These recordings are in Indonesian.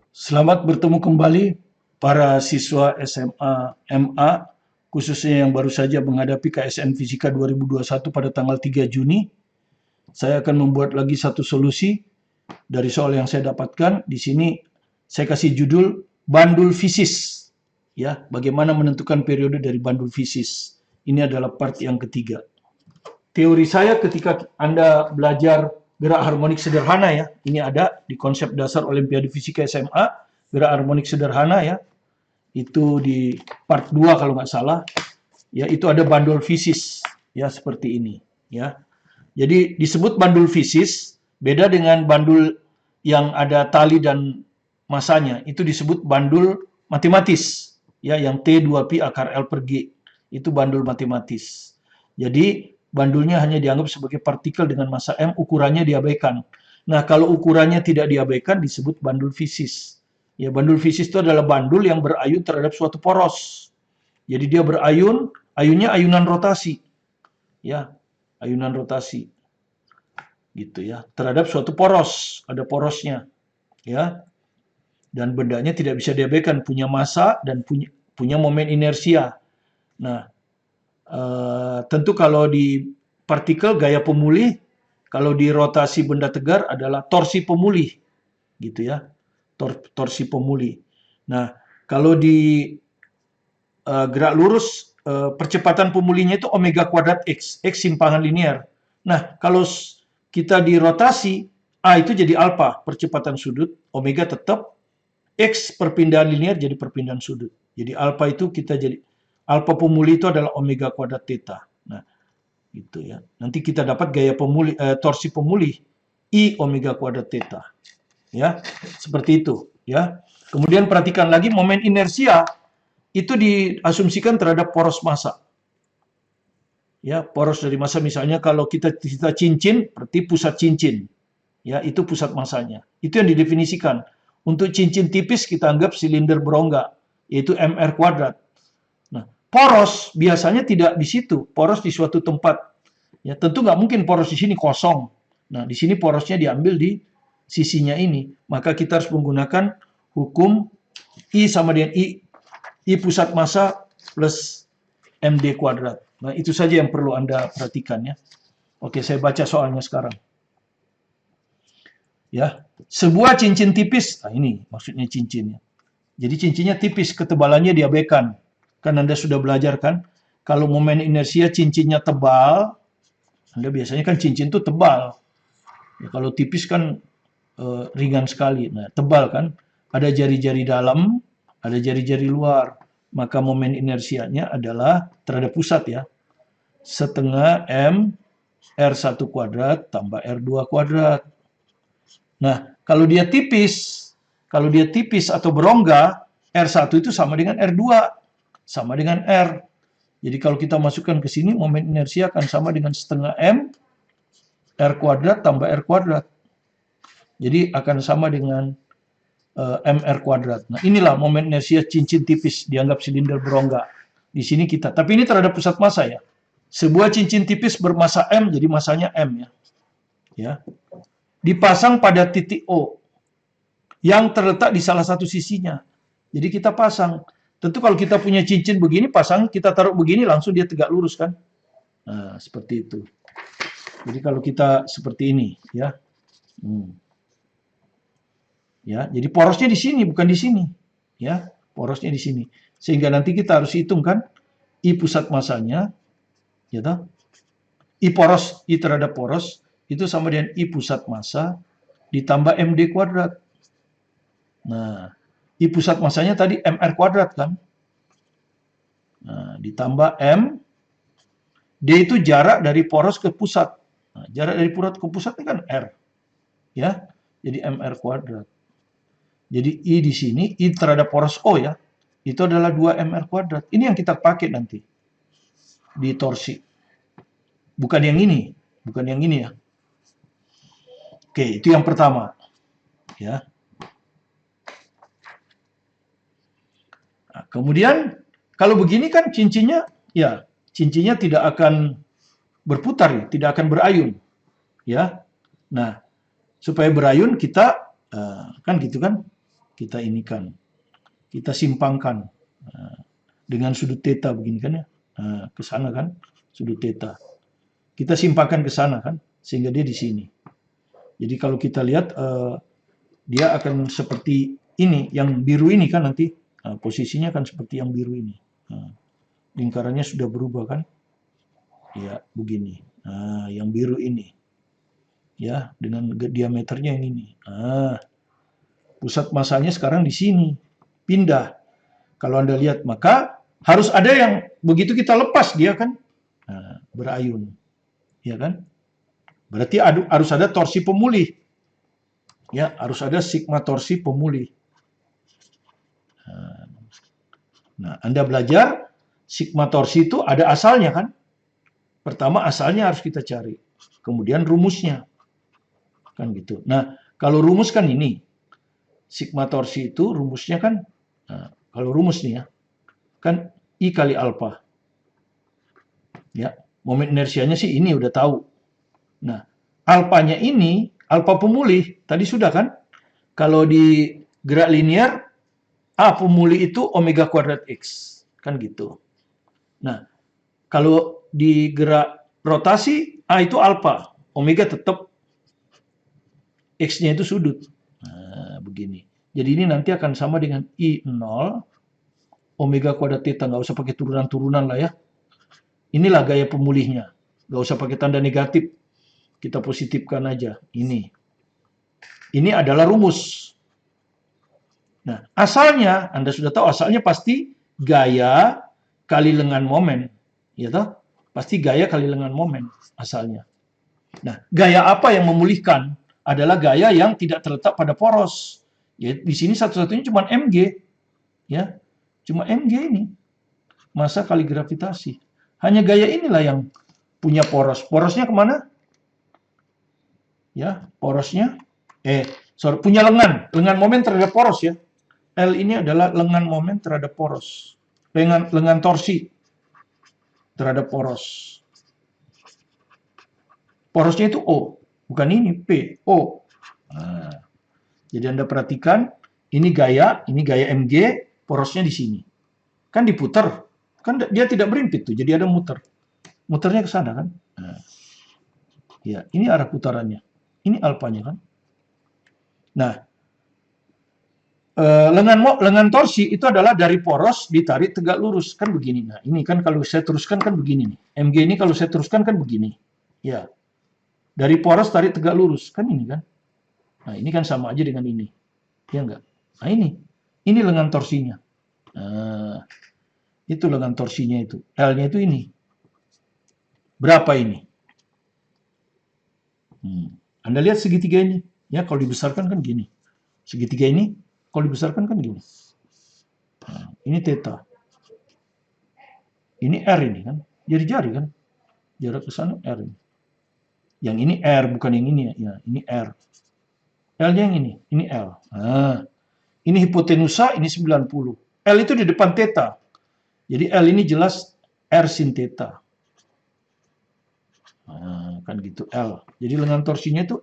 Selamat bertemu kembali para siswa SMA MA, khususnya yang baru saja menghadapi KSN Fisika 2021 pada tanggal 3 Juni. Saya akan membuat lagi satu solusi dari soal yang saya dapatkan. Di sini saya kasih judul bandul fisis. Ya, bagaimana menentukan periode dari bandul fisis. Ini adalah part yang ketiga. Teori saya ketika Anda belajar gerak harmonik sederhana ya, ini ada di konsep dasar Olimpiade Fisika SMA, gerak harmonik sederhana ya, itu di part 2 kalau nggak salah, ya itu ada bandul fisis, ya seperti ini, ya. Jadi disebut bandul fisis, beda dengan bandul yang ada tali dan masanya, itu disebut bandul matematis, ya yang T2Pi akar L per G, itu bandul matematis. Jadi bandulnya hanya dianggap sebagai partikel dengan massa M, ukurannya diabaikan. Nah, kalau ukurannya tidak diabaikan disebut bandul fisis. Ya, bandul fisis itu adalah bandul yang berayun terhadap suatu poros. Jadi dia berayun, ayunnya ayunan rotasi. Ya, ayunan rotasi. Gitu ya, terhadap suatu poros, ada porosnya. Ya. Dan bendanya tidak bisa diabaikan, punya massa dan punya momen inersia. Nah, tentu kalau di partikel gaya pemulih, kalau di rotasi benda tegar adalah torsi pemulih, gitu ya, torsi pemulih. Nah, kalau di gerak lurus, percepatan pemulihnya itu omega kuadrat x, simpangan linear. Nah, kalau kita di rotasi, A itu jadi alfa, percepatan sudut, omega tetap, x perpindahan linear jadi perpindahan sudut. Jadi alfa itu kita jadi alfa pemulih itu adalah omega kuadrat theta. Nah, gitu ya. Nanti kita dapat gaya pemulih, torsi pemulih I omega kuadrat theta. Ya, seperti itu. Ya. Kemudian perhatikan lagi momen inersia itu diasumsikan terhadap poros massa. Ya, poros dari massa misalnya kalau kita cincin, berarti pusat cincin. Ya, itu pusat massanya. Itu yang didefinisikan. Untuk cincin tipis kita anggap silinder berongga, yaitu mr kuadrat. Poros biasanya tidak di situ, poros di suatu tempat. Ya, tentu nggak mungkin poros di sini kosong. Nah, di sini porosnya diambil di sisinya ini. Maka kita harus menggunakan hukum I sama dengan I pusat massa plus MD kuadrat. Nah, itu saja yang perlu Anda perhatikan ya. Oke, saya baca soalnya sekarang. Ya, sebuah cincin tipis, nah ini maksudnya cincinnya. Jadi cincinnya tipis, ketebalannya diabaikan. Kan Anda sudah belajar kan, kalau momen inersia cincinnya tebal, Anda biasanya kan cincin itu tebal. Ya, kalau tipis kan ringan sekali. Nah, tebal kan, ada jari-jari dalam, ada jari-jari luar. Maka momen inersianya adalah terhadap pusat ya, setengah M R1 kuadrat tambah R2 kuadrat. Nah, kalau dia tipis atau berongga, R1 itu sama dengan R2. Sama dengan R. Jadi kalau kita masukkan ke sini, momen inersia akan sama dengan setengah M, R kuadrat tambah R kuadrat. Jadi akan sama dengan MR kuadrat. Nah inilah momen inersia cincin tipis, dianggap silinder berongga. Di sini kita, tapi ini terhadap pusat massa ya. Sebuah cincin tipis bermassa M, jadi massanya M ya. Ya. Dipasang pada titik O, yang terletak di salah satu sisinya. Jadi kita pasang. Tentu kalau kita punya cincin begini, pasang kita taruh begini, langsung dia tegak lurus kan. Nah, seperti itu. Jadi kalau kita seperti ini, ya. Ya, jadi porosnya di sini, bukan di sini. Ya, porosnya di sini. Sehingga nanti kita harus hitung kan, I pusat massanya, ya toh? I poros, I terhadap poros, itu sama dengan I pusat massa ditambah MD kuadrat. Nah, I pusat massanya tadi MR kuadrat kan. Nah, ditambah M, D itu jarak dari poros ke pusat. Nah, jarak dari poros ke pusat ini kan R. Ya, jadi MR kuadrat. Jadi I di sini, I terhadap poros O ya, itu adalah 2MR kuadrat. Ini yang kita pakai nanti di torsi. Bukan yang ini, bukan yang ini ya. Oke, itu yang pertama. Ya. Nah, kemudian kalau begini kan cincinnya, ya cincinnya tidak akan berputar, tidak akan berayun, ya. Nah, supaya berayun kita kan gitu kan, kita inikan, kita simpangkan dengan sudut theta begini kan ya, ke sana kan, sudut theta. Kita simpangkan ke sana kan, sehingga dia di sini. Jadi kalau kita lihat dia akan seperti ini, yang biru ini kan nanti posisinya kan seperti yang biru ini. Lingkarannya sudah berubah kan? Ya, begini. Yang biru ini. Ya, dengan diameternya yang ini. Pusat masanya sekarang di sini. Pindah. Kalau Anda lihat, maka harus ada yang begitu kita lepas dia kan berayun. Ya kan? Berarti harus ada torsi pemulih. Ya, harus ada sigma torsi pemulih. Nah, Anda belajar sigma torsi itu ada asalnya kan? Pertama asalnya harus kita cari. Kemudian rumusnya. Kan gitu. Nah, kalau rumus kan ini. Sigma torsi itu rumusnya kan, kalau rumus nih ya, kan I kali alfa. Ya, momen inersianya sih ini udah tahu. Nah, alfanya ini, alfa pemulih, tadi sudah kan? Kalau di gerak linear, A pemulih itu omega kuadrat X. Kan gitu. Nah, kalau di gerak rotasi, A itu alfa. Omega tetap X-nya itu sudut. Nah, begini. Jadi ini nanti akan sama dengan I0 omega kuadrat theta. Nggak usah pakai turunan-turunan lah ya. Inilah gaya pemulihnya. Nggak usah pakai tanda negatif. Kita positifkan aja. Ini. Ini adalah rumus. Nah, asalnya, Anda sudah tahu asalnya pasti gaya kali lengan momen. Ya toh? Pasti gaya kali lengan momen asalnya. Nah, gaya apa yang memulihkan? Adalah gaya yang tidak terletak pada poros. Ya, di sini satu-satunya cuma mg. Ya, cuma mg ini. Massa kali gravitasi. Hanya gaya inilah yang punya poros. Porosnya kemana? Ya, porosnya. Punya lengan. Lengan momen terhadap poros ya. L ini adalah lengan momen terhadap poros. Lengan torsi terhadap poros. Porosnya itu O. Bukan ini, P. O. Jadi Anda perhatikan, ini gaya mg, porosnya di sini. Kan diputar. Kan dia tidak berimpit tuh, jadi ada muter. Muternya ke sana kan. Ya, ini arah putarannya. Ini alfanya kan. Nah, lengan torsi itu adalah dari poros ditarik tegak lurus. Kan begini. Nah, ini kan kalau saya teruskan kan begini nih. Mg ini kalau saya teruskan kan begini. Ya. Dari poros tarik tegak lurus. Kan ini kan. Nah, ini kan sama aja dengan ini. Ya enggak? Nah, ini. Ini lengan torsinya. Nah, itu lengan torsinya itu. L-nya itu ini. Berapa ini? Anda lihat segitiga ini. Ya, kalau dibesarkan kan gini. Segitiga ini, kalau dibesarkan kan gini. Nah, ini theta. Ini R ini kan. Jari-jari kan. Jarak ke sana R ini. Yang ini R, bukan yang ini ya. Ini R. L-nya yang ini L. Nah, ini hipotenusa, ini 90. L itu di depan theta. Jadi L ini jelas R sin theta. Nah, kan gitu L. Jadi lengan torsinya itu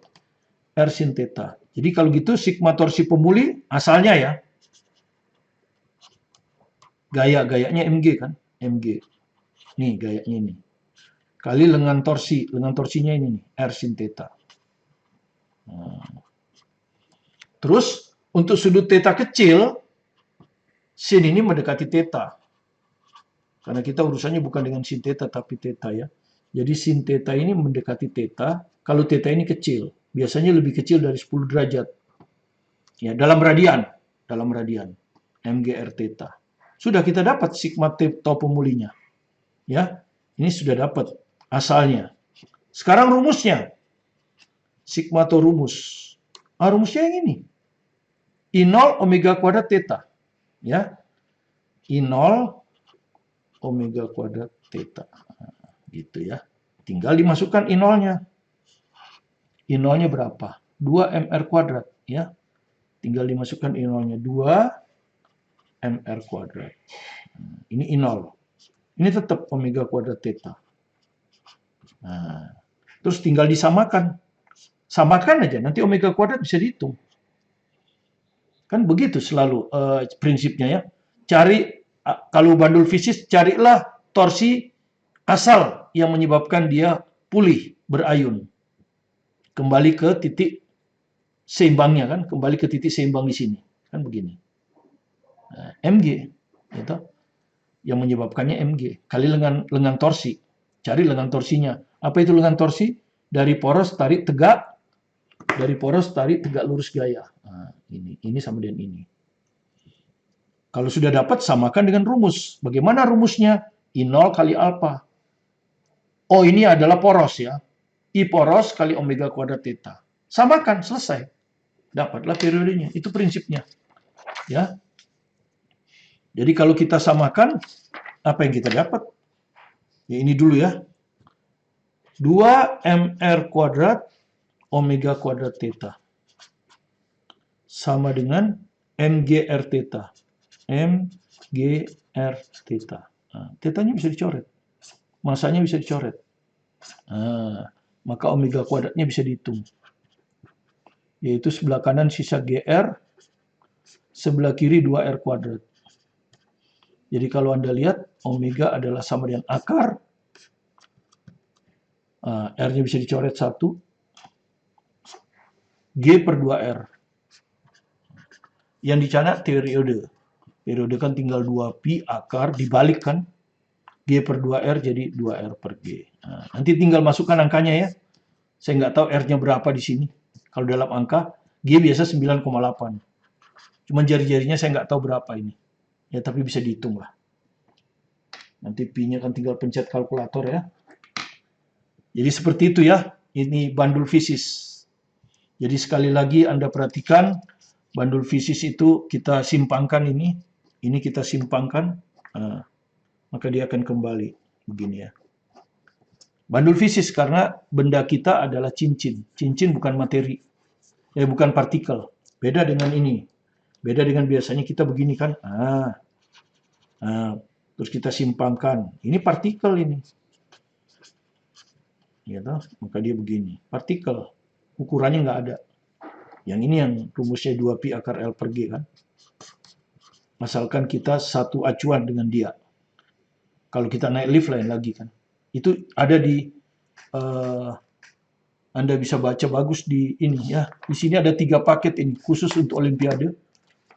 R sin theta. Jadi kalau gitu sigma torsi pemulih asalnya ya. Gayanya mg kan? Mg. Nih gayanya ini. Kali lengan torsinya ini nih, R sin theta. Terus untuk sudut theta kecil, sin ini mendekati theta. Karena kita urusannya bukan dengan sin theta tapi theta ya. Jadi sin theta ini mendekati theta, kalau theta ini kecil, biasanya lebih kecil dari 10 derajat. Ya, dalam radian, mgr theta. Sudah kita dapat sigma theta pemulihnya. Ya, ini sudah dapat asalnya. Sekarang rumusnya. Sigma atau rumus. Rumusnya yang ini. I0 omega kuadrat theta. Ya. I0 omega kuadrat theta. Gitu ya. Tinggal dimasukkan I0-nya. I0-nya berapa? 2 mr kuadrat. Ya. Tinggal dimasukkan I0-nya. 2 mr kuadrat. Ini I0. Ini tetap omega kuadrat theta. Nah, terus tinggal disamakan. Samakan aja, nanti omega kuadrat bisa dihitung. Kan begitu selalu prinsipnya ya. Kalau bandul fisis, carilah torsi asal yang menyebabkan dia pulih, berayun. Kembali ke titik seimbangnya kan, kembali ke titik seimbang di sini. Kan begini. Nah, Mg, gitu. Yang menyebabkannya Mg. Kali lengan torsi. Cari lengan torsinya. Apa itu lengan torsi? Dari poros tarik tegak, lurus gaya. Nah, ini sama dengan ini. Kalau sudah dapat, samakan dengan rumus. Bagaimana rumusnya? I0 kali alfa. Oh, ini adalah poros ya. I poros kali omega kuadrat theta. Samakan, selesai. Dapatlah periodenya. Itu prinsipnya. Ya. Jadi kalau kita samakan, apa yang kita dapat? Ya, ini dulu ya. 2mr kuadrat omega kuadrat theta. Sama dengan mgr theta. mgr theta. Nah, tetanya bisa dicoret. Masanya bisa dicoret. Nah, maka omega kuadratnya bisa dihitung. Yaitu sebelah kanan sisa gr, sebelah kiri 2r kuadrat. Jadi kalau Anda lihat, omega adalah sama dengan akar. R-nya bisa dicoret 1. G per 2R. Yang dicana periode. Periode kan tinggal 2pi akar, dibalik kan. G per 2R jadi 2R per G. Nah, nanti tinggal masukkan angkanya ya. Saya nggak tahu R-nya berapa di sini. Kalau dalam angka, G biasa 9,8. Cuman jari-jarinya saya nggak tahu berapa ini. Ya, tapi bisa dihitung lah. Nanti pi-nya kan tinggal pencet kalkulator ya. Jadi seperti itu ya. Ini bandul fisis. Jadi sekali lagi Anda perhatikan, bandul fisis itu kita simpangkan ini. Ini kita simpangkan. Maka dia akan kembali. Begini ya. Bandul fisis karena benda kita adalah cincin. Cincin bukan materi. Bukan partikel. Beda dengan ini. Beda dengan biasanya kita begini kan. Terus kita simpangkan. Ini partikel ini. Gitu. Maka dia begini. Partikel. Ukurannya nggak ada. Yang ini yang rumusnya 2pi akar L per G kan. Asalkan kita satu acuan dengan dia. Kalau kita naik lift lain lagi kan. Itu ada di Anda bisa baca bagus di ini ya. Di sini ada 3 paket ini khusus untuk olimpiade.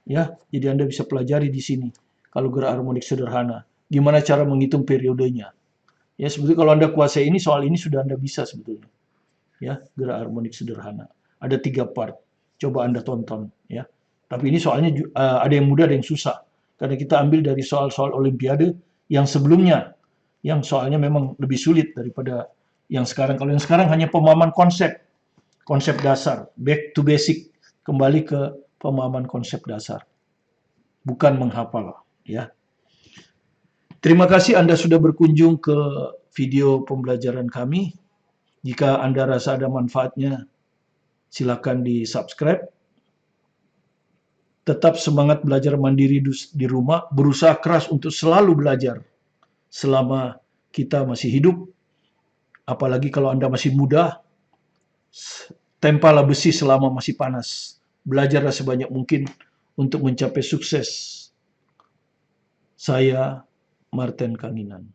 Ya, jadi Anda bisa pelajari di sini. Kalau gerak harmonik sederhana, gimana cara menghitung periodenya. Ya, sebetulnya kalau Anda kuasai ini, soal ini sudah Anda bisa sebetulnya. Ya, gerak harmonik sederhana. Ada 3 part. Coba Anda tonton ya. Tapi ini soalnya ada yang mudah, ada yang susah. Karena kita ambil dari soal-soal olimpiade yang sebelumnya, yang soalnya memang lebih sulit daripada yang sekarang. Kalau yang sekarang hanya pemahaman konsep dasar, back to basic, kembali ke pemahaman konsep dasar, bukan menghafal ya. Terima kasih Anda sudah berkunjung ke video pembelajaran kami. Jika Anda rasa ada manfaatnya, silakan di-subscribe. Tetap semangat belajar mandiri di rumah, berusaha keras untuk selalu belajar selama kita masih hidup. Apalagi kalau Anda masih muda, tempalah besi selama masih panas. Belajarlah sebanyak mungkin untuk mencapai sukses. Saya Martin Kanginan.